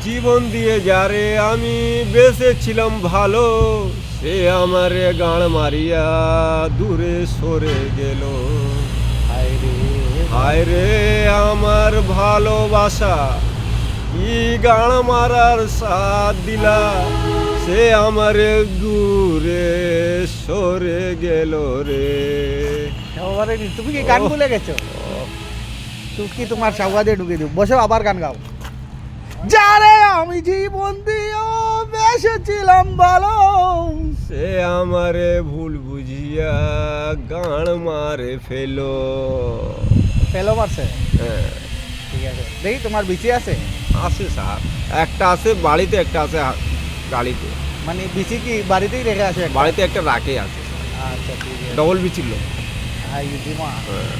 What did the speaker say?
জীবন দিয়ে যারে আমি বেঁচেছিলাম ভালো, সে আমারে গাঁড় মারিয়া দূরে সরে গেল। হায় রে আমার ভালোবাসা, কি গাঁড় মারার সাথ দিলা, সে আমারে দূরে সরে গেল রে। এবারে তুমি কি গান ভুলে গেছো? তুমি কি তোমার সাউয়া দিয়ে ঢুকে দিও? বসো, আবার গান গাও। যারে আমি জীবন দিয়েও বেসেছিলাম ভালো, সে আমারে ভুল বুঝিয়া গাঁড় মারে ফেলো। ফেলো মারছে। হ্যাঁ, ঠিক আছে, দেখি তোমার বিচি আছে? আছে স্যার, একটা আছে বাড়িতে, একটা আছে গাড়িতে। মানে বিচি কি বাড়িতেই রেখে আছে? বাড়িতে একটা রাখে আছে, আচ্ছা ঠিক আছে। ডবল বিচিল। হাই দিমা। হ্যাঁ।